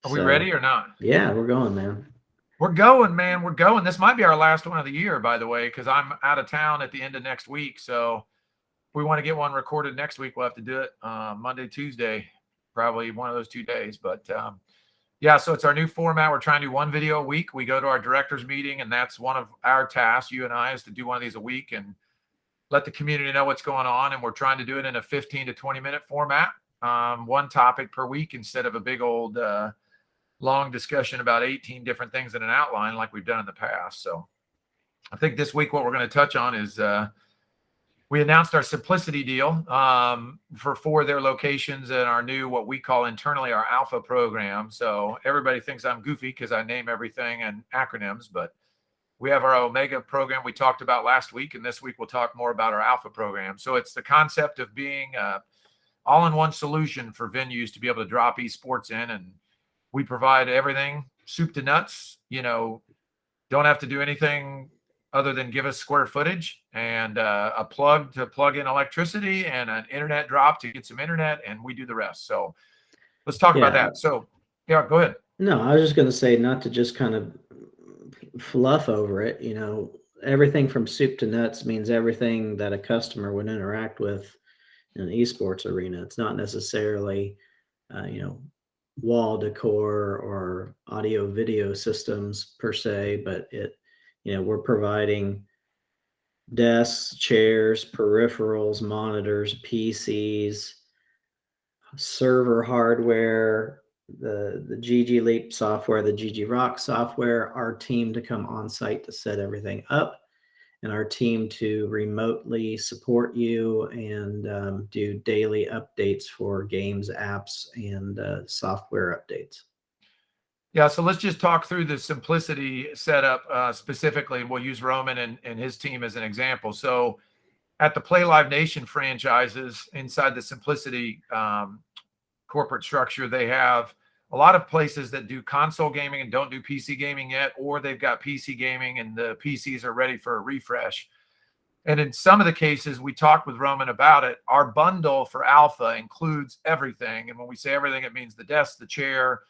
Are we So ready or not? yeah, we're going, man. We're going, man. We're going. This might be our last one of the year, by the way, because I'm out of town at the end of next week. So if we want to get one recorded next week, we'll have to do it Monday, Tuesday, probably one of those 2 days. But yeah, so it's our new format. We're trying to do one video a week. We go to our directors meeting, and that's one of our tasks, you and I, is to do one of these a week and let the community know what's going on. And we're trying to do it in a 15 to 20-minute format, one topic per week instead of a big old long discussion about 18 different things in an outline like we've done in the past. So I think this week what we're going to touch on is we announced our Simplicity deal for 4 of their locations and our new, what we call internally, our Alpha program. So everybody thinks I'm goofy because I name everything in acronyms, but we have our Omega program we talked about last week, and this week we'll talk more about our Alpha program. So it's the concept of being all-in-one solution for venues to be able to drop esports in, and we provide everything soup to nuts. Don't have to do anything other than give us square footage and a plug to plug in electricity and an internet drop to get some internet, and we do the rest. So let's talk about Yeah. that. So yeah, go ahead. No, I was just going to say, not to just kind of fluff over it. Everything from soup to nuts means everything that a customer would interact with in an esports arena. It's not necessarily, wall decor or audio video systems per se, but we're providing desks, chairs, peripherals, monitors, PCs, server hardware, the GG Leap software, the GG Rock software, our team to come on site to set everything up, and our team to remotely support you and do daily updates for games, apps, and software updates. Yeah, so let's just talk through the Simplicity setup specifically. We'll use Roman and his team as an example. So at the Play Live Nation franchises inside the Simplicity corporate structure, they have a lot of places that do console gaming and don't do PC gaming yet, or they've got PC gaming and the PCs are ready for a refresh. And in some of the cases, we talked with Roman about it. Our bundle for Alpha includes everything. And when we say everything, it means the desk, the chair,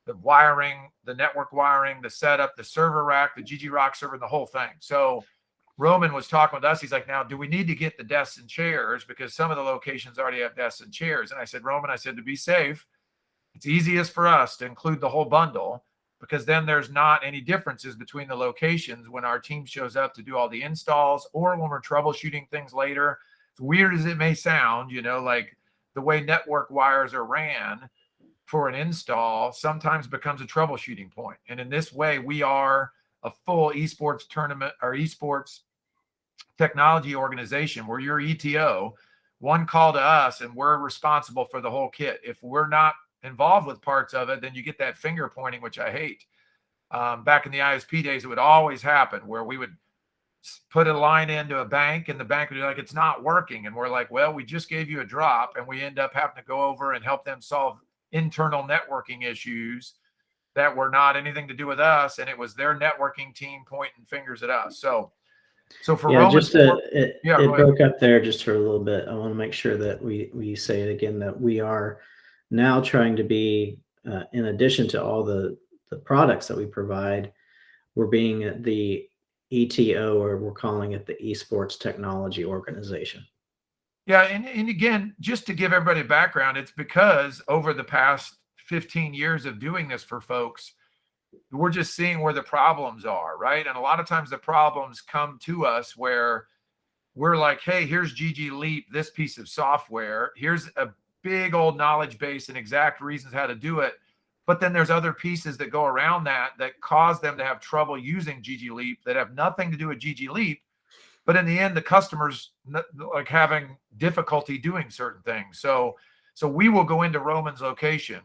the wiring, the network wiring, the setup, the server rack, the GG Rock server, and the whole thing. So Roman was talking with us. He's like, now, do we need to get the desks and chairs? Because some of the locations already have desks and chairs. And I said, Roman, to be safe, it's easiest for us to include the whole bundle, because then there's not any differences between the locations when our team shows up to do all the installs or when we're troubleshooting things later. As weird as it may sound, like the way network wires are ran for an install sometimes becomes a troubleshooting point. And in this way, we are a full esports tournament or esports technology organization where you're ETO, one call to us, and we're responsible for the whole kit. If we're not involved with parts of it, then you get that finger pointing, which I hate. Back in the ISP days, it would always happen where we would put a line into a bank and the bank would be like, it's not working. And we're like, well, we just gave you a drop, and we end up having to go over and help them solve internal networking issues that were not anything to do with us, and it was their networking team pointing fingers at us. So for Yeah, Roman, just it broke up there just for a little bit. I want to make sure that we say it again, that we are now trying to be, in addition to all the products that we provide, we're being the ETO, or we're calling it the Esports Technology Organization. Yeah, and again, just to give everybody a background, it's because over the past 15 years of doing this for folks, we're just seeing where the problems are, right? And a lot of times the problems come to us where we're like, hey, here's GG Leap, this piece of software. Here's a big old knowledge base and exact reasons how to do it. But then there's other pieces that go around that cause them to have trouble using GG Leap that have nothing to do with GG Leap. But in the end, the customer's like having difficulty doing certain things. So we will go into Roman's location.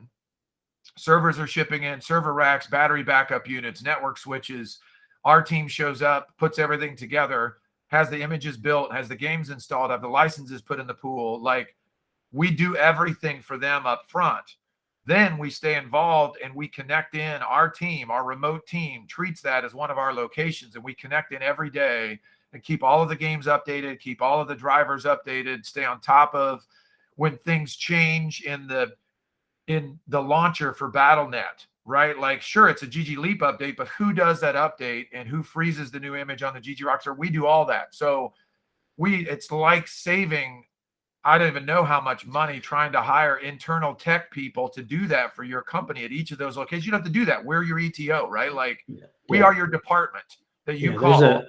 Servers are shipping in, server racks, battery backup units, network switches. Our team shows up, puts everything together, has the images built, has the games installed, have the licenses put in the pool. Like, we do everything for them up front. Then we stay involved and we connect in. Our team, our remote team, treats that as one of our locations, and we connect in every day and keep all of the games updated, keep all of the drivers updated, stay on top of when things change in the launcher for BattleNet. right? Like, sure, it's a GG Leap update, but who does that update and who freezes the new image on the GG Rock server? We do all that. So it's like saving, I don't even know how much money trying to hire internal tech people to do that for your company at each of those locations. You don't have to do that. We're your ETO, right? Like we are your department that you call.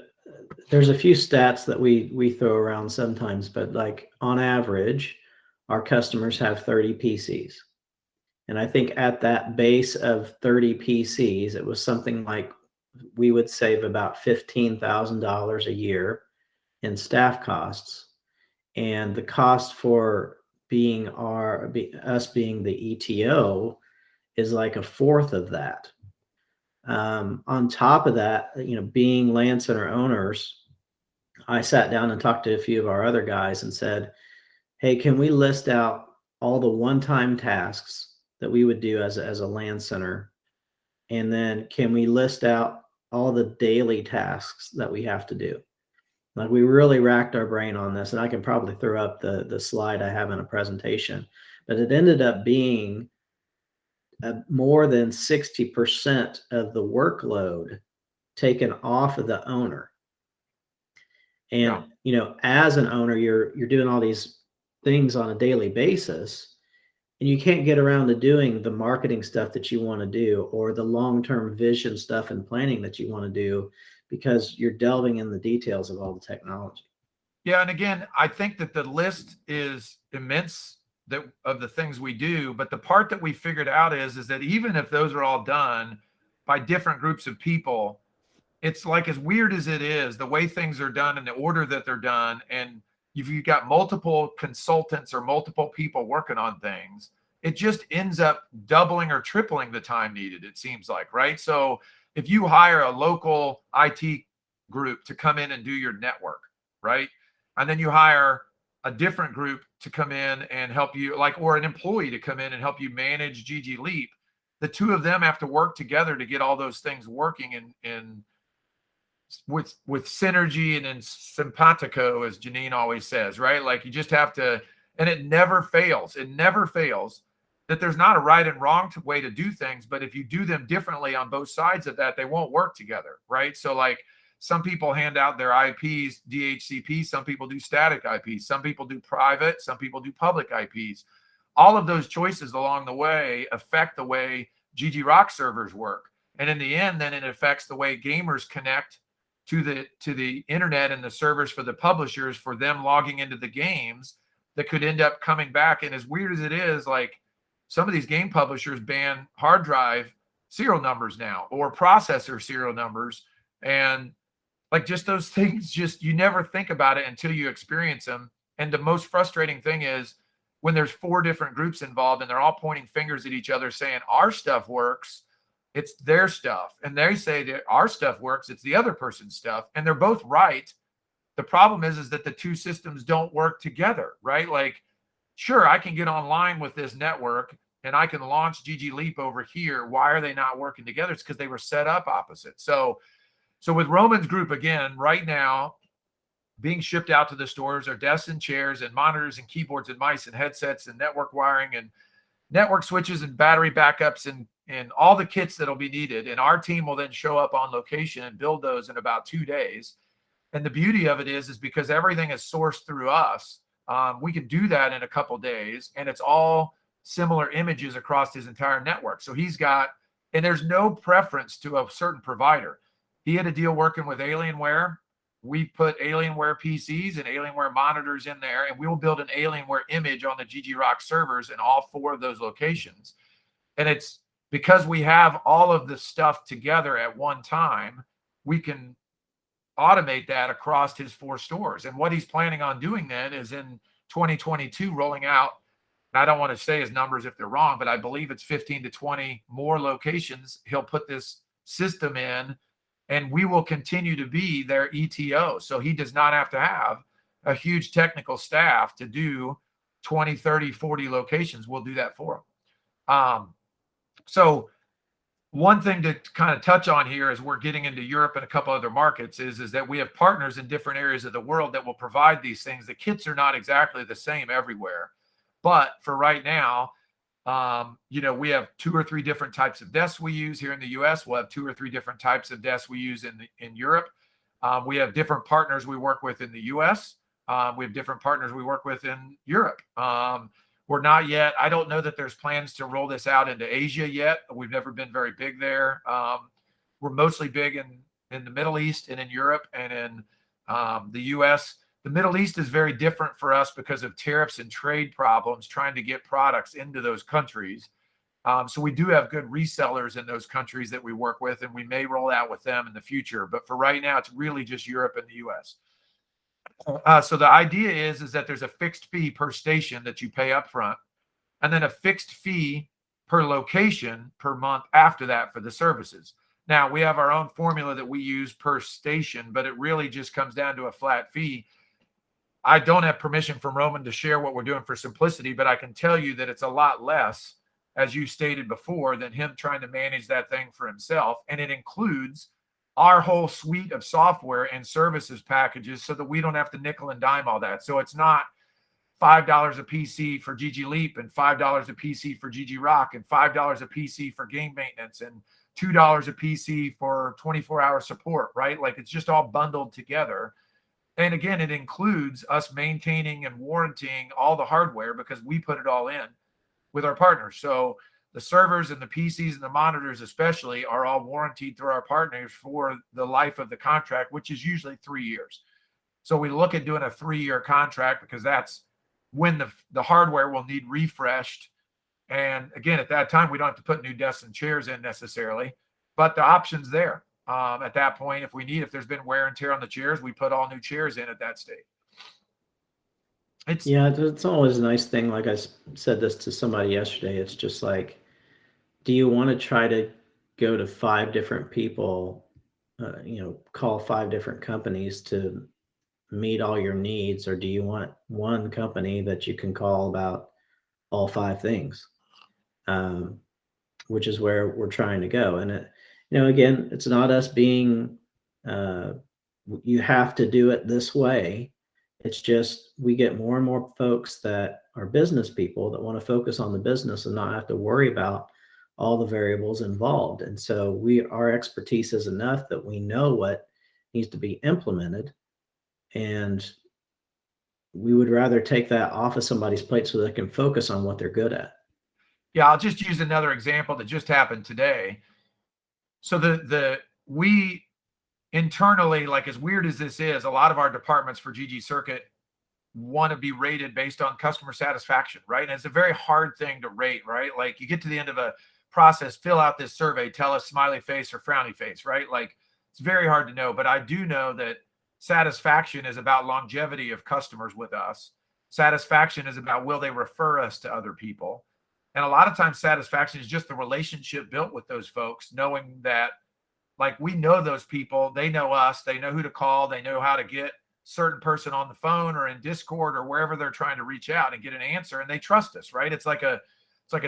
There's a few stats that we throw around sometimes, but like on average, our customers have 30 PCs. And I think at that base of 30 PCs, it was something like we would save about $15,000 a year in staff costs. And the cost for being us being the ETO is like a fourth of that. On top of that, being Land Center owners, I sat down and talked to a few of our other guys and said, hey, can we list out all the one-time tasks that we would do as a Land Center? And then can we list out all the daily tasks that we have to do? Like we really racked our brain on this, and I can probably throw up the slide I have in a presentation, but it ended up being more than 60% of the workload taken off of the owner. And, as an owner, you're doing all these things on a daily basis, and you can't get around to doing the marketing stuff that you want to do or the long-term vision stuff and planning that you want to do because you're delving in the details of all the technology. Yeah. And again, I think that the list is immense of the things we do, but the part that we figured out is that even if those are all done by different groups of people, it's like, as weird as it is, the way things are done and the order that they're done, and if you've got multiple consultants or multiple people working on things, it just ends up doubling or tripling the time needed, it seems like, right? So if you hire a local IT group to come in and do your network, right? And then you hire a different group to come in and help you, or an employee to come in and help you manage GG Leap, the two of them have to work together to get all those things working with synergy and in simpatico, as Janine always says, right? Like you just have to, and it never fails. It never fails that there's not a right and wrong way to do things, but if you do them differently on both sides of that, they won't work together, right? So like some people hand out their IPs, DHCP, some people do static IPs, some people do private, some people do public IPs. All of those choices along the way affect the way GG Rock servers work. And in the end, then it affects the way gamers connect to the internet and the servers for the publishers for them logging into the games that could end up coming back. And as weird as it is, like some of these game publishers ban hard drive serial numbers now or processor serial numbers. And like just those things, just you never think about it until you experience them. And the most frustrating thing is when there's 4 different groups involved and they're all pointing fingers at each other saying our stuff works, it's their stuff. And they say that our stuff works, it's the other person's stuff. And they're both right. The problem is that the two systems don't work together, right? Like, sure, I can get online with this network and I can launch GG Leap over here. Why are they not working together? It's because they were set up opposite. So with Roman's group, again, right now, being shipped out to the stores are desks and chairs and monitors and keyboards and mice and headsets and network wiring and network switches and battery backups and all the kits that'll be needed. And our team will then show up on location and build those in about 2 days. And the beauty of it is because everything is sourced through us, we can do that in a couple days. And it's all similar images across his entire network. So he's got, and there's no preference to a certain provider. He had a deal working with Alienware. We put Alienware PCs and Alienware monitors in there, and we will build an Alienware image on the GG Rock servers in all 4 of those locations. And it's because we have all of the stuff together at one time, we can automate that across his 4 stores. And what he's planning on doing then is in 2022 rolling out, I don't want to say his numbers if they're wrong, but I believe it's 15 to 20 more locations. He'll put this system in, and we will continue to be their ETO. So he does not have to have a huge technical staff to do 20, 30, 40 locations. We'll do that for him. So one thing to kind of touch on here as we're getting into Europe and a couple other markets is that we have partners in different areas of the world that will provide these things. The kits are not exactly the same everywhere. But for right now, We have 2 or 3 different types of desks we use here in the US. We'll have 2 or 3 different types of desks we use in Europe. We have different partners we work with in the US. We have different partners we work with in Europe. We're not yet, I don't know that there's plans to roll this out into Asia yet. We've never been very big there. We're mostly big in the Middle East and in Europe and in the US. The Middle East is very different for us because of tariffs and trade problems trying to get products into those countries. So we do have good resellers in those countries that we work with, and we may roll out with them in the future. But for right now, it's really just Europe and the US. So the idea is that there's a fixed fee per station that you pay up front, and then a fixed fee per location per month after that for the services. Now, we have our own formula that we use per station, but it really just comes down to a flat fee. I don't have permission from Roman to share what we're doing for Simplicity, but I can tell you that it's a lot less, as you stated before, than him trying to manage that thing for himself. And it includes our whole suite of software and services packages so that we don't have to nickel and dime all that. So it's not $5 a PC for GG Leap and $5 a PC for GG Rock and $5 a PC for game maintenance and $2 a PC for 24-hour support, right? Like, it's just all bundled together. And again, it includes us maintaining and warranting all the hardware because we put it all in with our partners. So the servers and the PCs and the monitors especially are all warranted through our partners for the life of the contract, which is usually 3 years. So we look at doing a 3-year contract because that's when the hardware will need refreshed. And again, at that time, we don't have to put new desks and chairs in necessarily, but the option's there. At that point, if there's been wear and tear on the chairs, we put all new chairs in at that state. It's always a nice thing. Like I said this to somebody yesterday, it's just like, do you want to try to go to 5 different people, call 5 different companies to meet all your needs, or do you want one company that you can call about all 5 things? Which is where we're trying to go. And again, it's not us being, you have to do it this way. It's just, we get more and more folks that are business people that want to focus on the business and not have to worry about all the variables involved. And so our expertise is enough that we know what needs to be implemented. And we would rather take that off of somebody's plate so they can focus on what they're good at. Yeah, I'll just use another example that just happened today. So we internally, like, as weird as this is, a lot of our departments for GG Circuit want to be rated based on customer satisfaction, right? And it's a very hard thing to rate, right? Like, you get to the end of a process, fill out this survey, tell us smiley face or frowny face, right? Like, it's very hard to know, but I do know that satisfaction is about longevity of customers with us. Satisfaction is about, will they refer us to other people? And a lot of times satisfaction is just the relationship built with those folks, knowing that, like, we know those people, they know us, they know who to call, they know how to get certain person on the phone or in Discord or wherever they're trying to reach out and get an answer, and they trust us, right? It's like a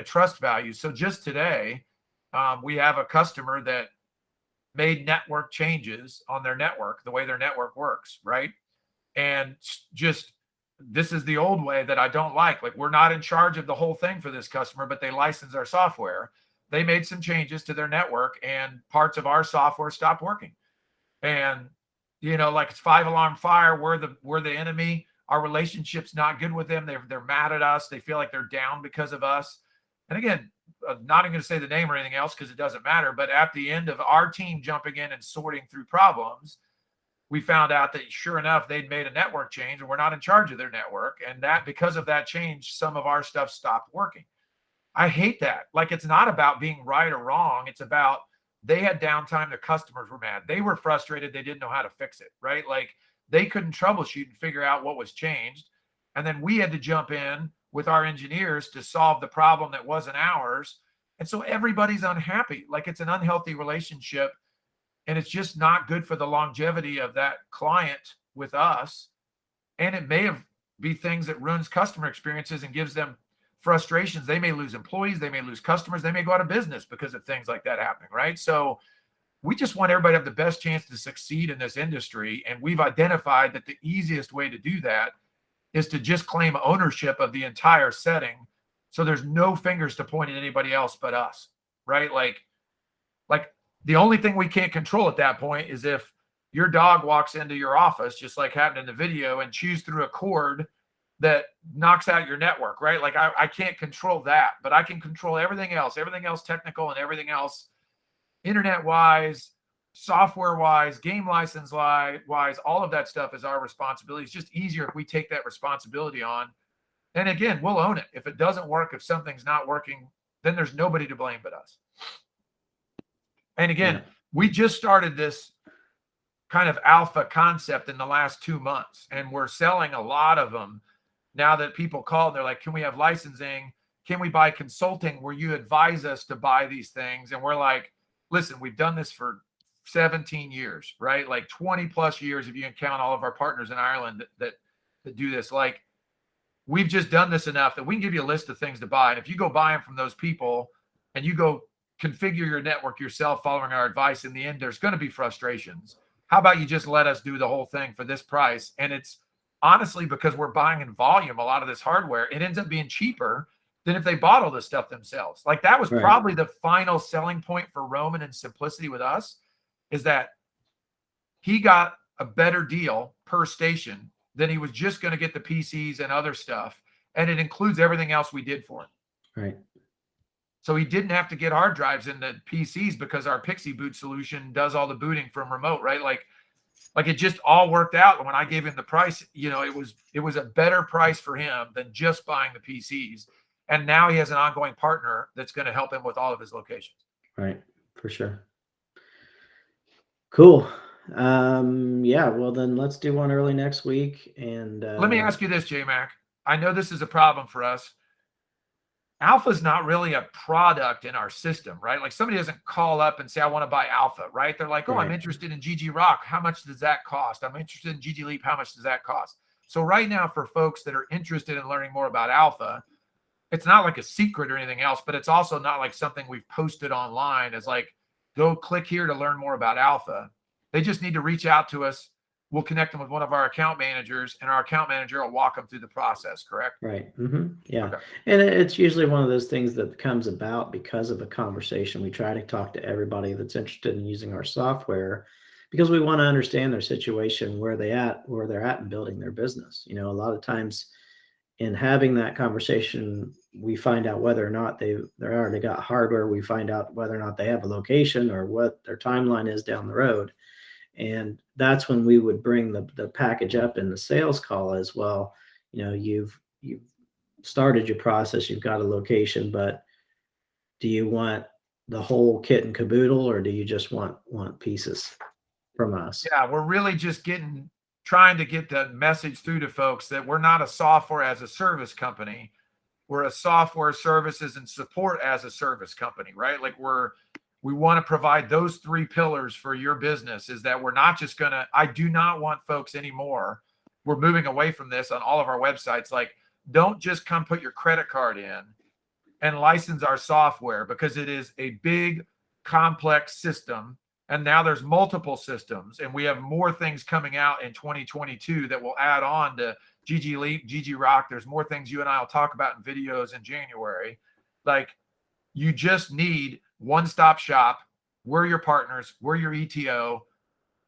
trust value. So just today, we have a customer that made network changes on their network, the way their network works, right? And just, this is the old way that I don't like. Like, we're not in charge of the whole thing for this customer, but they license our software. They made some changes to their network and parts of our software stopped working. And, like, it's 5-alarm fire. We're the enemy. Our relationship's not good with them. They're mad at us. They feel like they're down because of us. And again, I'm not even going to say the name or anything else because it doesn't matter. But at the end of our team jumping in and sorting through problems, we found out that, sure enough, they'd made a network change and we're not in charge of their network. And that, because of that change, some of our stuff stopped working. I hate that. Like, it's not about being right or wrong. It's about, they had downtime. The customers were mad. They were frustrated. They didn't know how to fix it, right? Like, they couldn't troubleshoot and figure out what was changed. And then we had to jump in with our engineers to solve the problem that wasn't ours. And so everybody's unhappy. Like, it's an unhealthy relationship. And it's just not good for the longevity of that client with us. And it may be things that ruins customer experiences and gives them frustrations. They may lose employees. They may lose customers. They may go out of business because of things like that happening, right? So we just want everybody to have the best chance to succeed in this industry. And we've identified that the easiest way to do that is to just claim ownership of the entire setting So there's no fingers to point at anybody else but us, right? Like the only thing we can't control at that point is if your dog walks into your office, just like happened in the video, and chews through a cord that knocks out your network, right? Like I can't control that, but I can control everything else technical and everything else internet wise, software wise, game license wise, all of that stuff is our responsibility. It's just easier if we take that responsibility on. And again, we'll own it. If it doesn't work, if something's not working, then there's nobody to blame but us. And again, we just started this kind of alpha concept in the last 2 months, and we're selling a lot of them now that people call and they're like, can we have licensing? Can we buy consulting where you advise us to buy these things? And we're like, listen, we've done this for 17 years, right? Like 20 plus years if you can count all of our partners in Ireland that do this. Like, we've just done this enough that we can give you a list of things to buy. And if you go buy them from those people and you go configure your network yourself following our advice, in the end, there's going to be frustrations. How about you just let us do the whole thing for this price? And it's honestly, because we're buying in volume a lot of this hardware, it ends up being cheaper than if they bought all this stuff themselves. Like that was probably the final selling point for Roman and Simplicity with us, is that he got a better deal per station than he was just going to get the PCs and other stuff. And it includes everything else we did for him. Right. So he didn't have to get hard drives in the PCs because our Pixie Boot solution does all the booting from remote, right? Like it just all worked out. And when I gave him the price, you know, it was a better price for him than just buying the PCs. And now he has an ongoing partner that's going to help him with all of his locations. Right. For sure. Cool. Yeah, well then let's do one early next week. And let me ask you this, J-Mac. I know this is a problem for us. Alpha is not really a product in our system, right? Like somebody doesn't call up and say, I want to buy Alpha, right? They're like, oh, I'm interested in GG Rock. How much does that cost? I'm interested in GG Leap. How much does that cost? So right now, for folks that are interested in learning more about Alpha, it's not like a secret or anything else, but it's also not like something we've posted online as like, go click here to learn more about Alpha. They just need to reach out to us. We'll connect them with one of our account managers, and our account manager will walk them through the process, correct? Right. Yeah. Okay. And it's usually one of those things that comes about because of a conversation. We try to talk to everybody that's interested in using our software because we want to understand their situation, where they're at in building their business. You know, a lot of times in having that conversation, we find out whether or not they already got hardware. We find out whether or not they have a location or what their timeline is down the road. And that's when we would bring the package up in the sales call as well. You know, you've started your process, you've got a location, but do you want the whole kit and caboodle, or do you just want pieces from us? Yeah, we're really just trying to get the message through to folks that we're not a software as a service company. We're a software services and support as a service company, right? Like we want to provide those 3 pillars for your business, is that we're not just I do not want folks anymore. We're moving away from this on all of our websites. Like, don't just come put your credit card in and license our software, because it is a big, complex system. And now there's multiple systems, and we have more things coming out in 2022 that will add on to GG Leap, GG Rock. There's more things you and I will talk about in videos in January. Like, you just need one-stop shop. We're your partners. We're your ETO.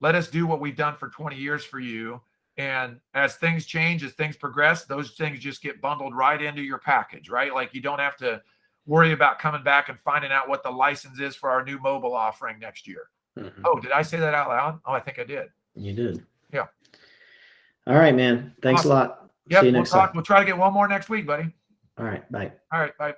Let us do what we've done for 20 years for you. And as things change, as things progress, those things just get bundled right into your package, right? Like, you don't have to worry about coming back and finding out what the license is for our new mobile offering next year. Mm-hmm. Oh, did I say that out loud? Oh, I think I did. You did. Yeah. All right, man. Thanks a lot. Yep, we'll talk. We'll try to get one more next week, buddy. All right. Bye. All right. Bye.